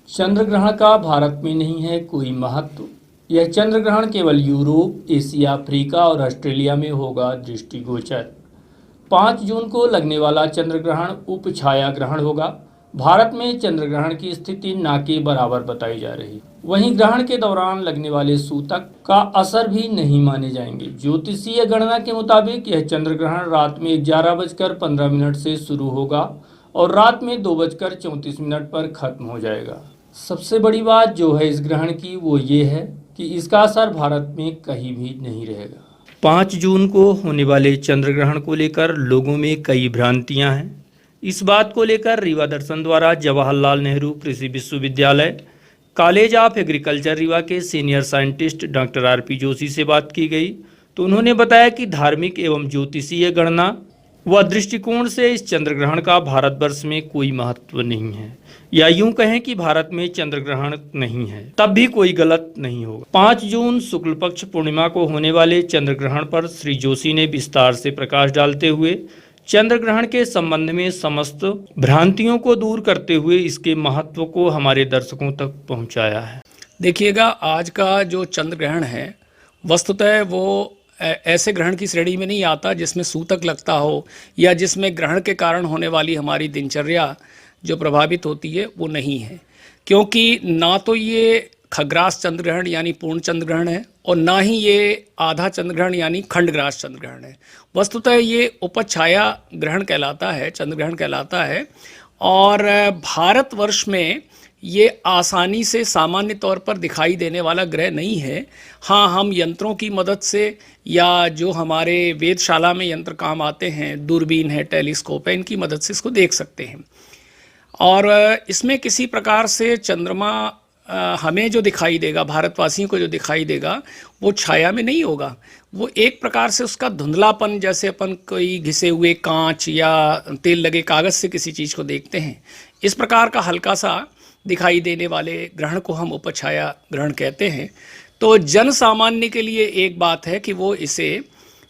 चंद्र ग्रहण का भारत में नहीं है कोई महत्व। यह चंद्र ग्रहण केवल यूरोप, एशिया, अफ्रीका और ऑस्ट्रेलिया में होगा दृष्टिगोचर। 5 जून को लगने वाला चंद्र ग्रहण उपछाया ग्रहण होगा। भारत में चंद्र ग्रहण की स्थिति ना के बराबर बताई जा रही। वहीं ग्रहण के दौरान लगने वाले सूतक का असर भी नहीं माने जाएंगे। ज्योतिषीय गणना के मुताबिक यह चंद्र ग्रहण रात में 11:15 से शुरू होगा और रात में 2:34 पर खत्म हो जाएगा। सबसे बड़ी बात जो है इस ग्रहण की वो ये है कि इसका असर भारत में कहीं भी नहीं रहेगा। 5 जून को होने वाले चंद्र ग्रहण को लेकर लोगों में कई भ्रांतियां हैं। इस बात को लेकर रीवा दर्शन द्वारा जवाहरलाल नेहरू कृषि विश्वविद्यालय कॉलेज ऑफ एग्रीकल्चर रीवा के senior scientist doctor RP. Joshi से बात की गई तो उन्होंने बताया कि धार्मिक एवं ज्योतिषीय गणना व दृष्टिकोण से इस चंद्र ग्रहण का भारतवर्ष में कोई महत्व नहीं है, या यूं कहें कि भारत में चंद्र ग्रहण नहीं है तब भी कोई गलत नहीं होगा। 5 जून शुक्ल पक्ष पूर्णिमा को होने वाले चंद्र ग्रहण पर श्री जोशी ने विस्तार से प्रकाश डालते हुए चंद्र ग्रहण के संबंध में समस्त भ्रांतियों को दूर करते हुए इसके महत्व को हमारे दर्शकों तक पहुंचाया है। देखिएगा, आज का जो चंद्र ग्रहण है वस्तुतः वो ऐसे ग्रहण की श्रेणी में नहीं आता जिसमें सूतक लगता हो या जिसमें ग्रहण के कारण होने वाली हमारी दिनचर्या जो प्रभावित होती है वो नहीं है, क्योंकि ना तो ये खग्रास चंद्र ग्रहण यानी पूर्ण चंद्र ग्रहण है और ना ही ये आधा चंद्र ग्रहण यानी खंडग्रास चंद्र ग्रहण है। वस्तुतः ये उपछाया ग्रहण कहलाता है, चंद्र ग्रहण कहलाता है। और भारतवर्ष में ये आसानी से सामान्य तौर पर दिखाई देने वाला ग्रह नहीं है। हाँ, हम यंत्रों की मदद से या जो हमारे वेधशाला में यंत्र काम आते हैं, दूरबीन है, टेलीस्कोप है, इनकी मदद से इसको देख सकते हैं। और इसमें किसी प्रकार से चंद्रमा हमें जो दिखाई देगा, भारतवासियों को जो दिखाई देगा, वो छाया में नहीं होगा। वो एक प्रकार से उसका धुंधलापन, जैसे अपन कोई घिसे हुए कांच या तेल लगे कागज़ से किसी चीज़ को देखते हैं, इस प्रकार का हल्का सा दिखाई देने वाले ग्रहण को हम उपछाया ग्रहण कहते हैं। तो जन सामान्य के लिए एक बात है कि वो इसे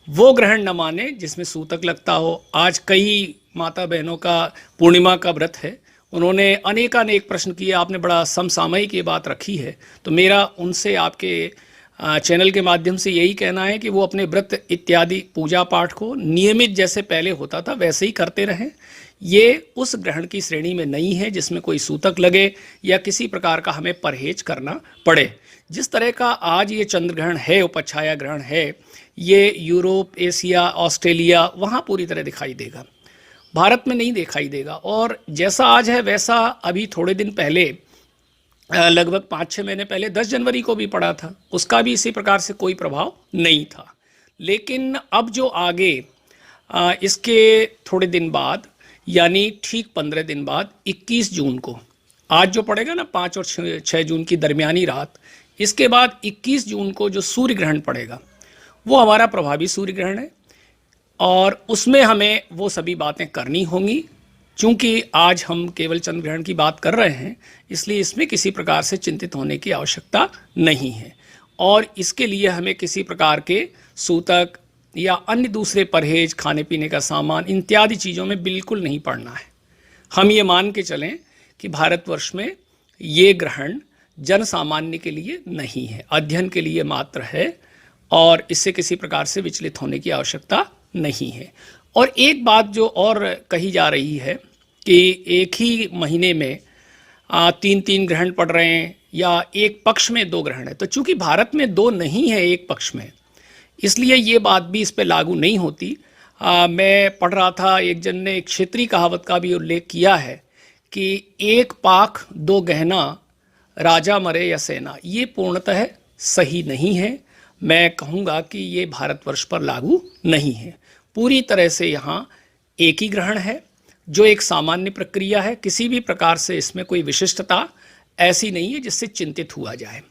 वो ग्रहण न माने जिसमें सूतक लगता हो। आज कई माता बहनों का पूर्णिमा का व्रत है, उन्होंने अनेकानेक प्रश्न किए, आपने बड़ा समसामयिक ये बात रखी है, तो मेरा उनसे आपके चैनल के माध्यम से यही कहना है कि वो अपने व्रत इत्यादि पूजा पाठ को नियमित जैसे पहले होता था वैसे ही करते रहें। ये उस ग्रहण की श्रेणी में नहीं है जिसमें कोई सूतक लगे या किसी प्रकार का हमें परहेज करना पड़े। जिस तरह का आज ये चंद्र ग्रहण है, उपछाया ग्रहण है, ये यूरोप, एशिया, ऑस्ट्रेलिया वहाँ पूरी तरह दिखाई देगा, भारत में नहीं दिखाई देगा। और जैसा आज है वैसा अभी थोड़े दिन पहले, लगभग 5-6 महीने पहले 10 जनवरी को भी पड़ा था, उसका भी इसी प्रकार से कोई प्रभाव नहीं था। लेकिन अब जो आगे इसके थोड़े दिन बाद यानी ठीक 15 दिन बाद 21 जून को, आज जो पड़ेगा ना 5 और 6 जून की दरमियानी रात, इसके बाद 21 जून को जो सूर्य ग्रहण पड़ेगा वो हमारा प्रभावी सूर्य ग्रहण है और उसमें हमें वो सभी बातें करनी होंगी। चूँकि आज हम केवल चंद्र ग्रहण की बात कर रहे हैं, इसलिए इसमें किसी प्रकार से चिंतित होने की आवश्यकता नहीं है और इसके लिए हमें किसी प्रकार के सूतक या अन्य दूसरे परहेज, खाने पीने का सामान इत्यादि चीज़ों में बिल्कुल नहीं पड़ना है। हम ये मान के चलें कि भारतवर्ष में ये ग्रहण जन सामान्य के लिए नहीं है, अध्ययन के लिए मात्र है और इससे किसी प्रकार से विचलित होने की आवश्यकता नहीं है। और एक बात जो और कही जा रही है कि एक ही महीने में 3-3 ग्रहण पड़ रहे हैं या एक पक्ष में 2 ग्रहण है, तो चूंकि भारत में 2 नहीं है एक पक्ष में, इसलिए ये बात भी इस पे लागू नहीं होती। मैं पढ़ रहा था, एक जन ने एक क्षेत्रीय कहावत का भी उल्लेख किया है कि 1 पाक 2 गहना, राजा मरे या सेना। ये पूर्णतः सही नहीं है। मैं कहूँगा कि ये भारतवर्ष पर लागू नहीं है। पूरी तरह से यहाँ एक ही ग्रहण है जो एक सामान्य प्रक्रिया है, किसी भी प्रकार से इसमें कोई विशिष्टता ऐसी नहीं है जिससे चिंतित हुआ जाए।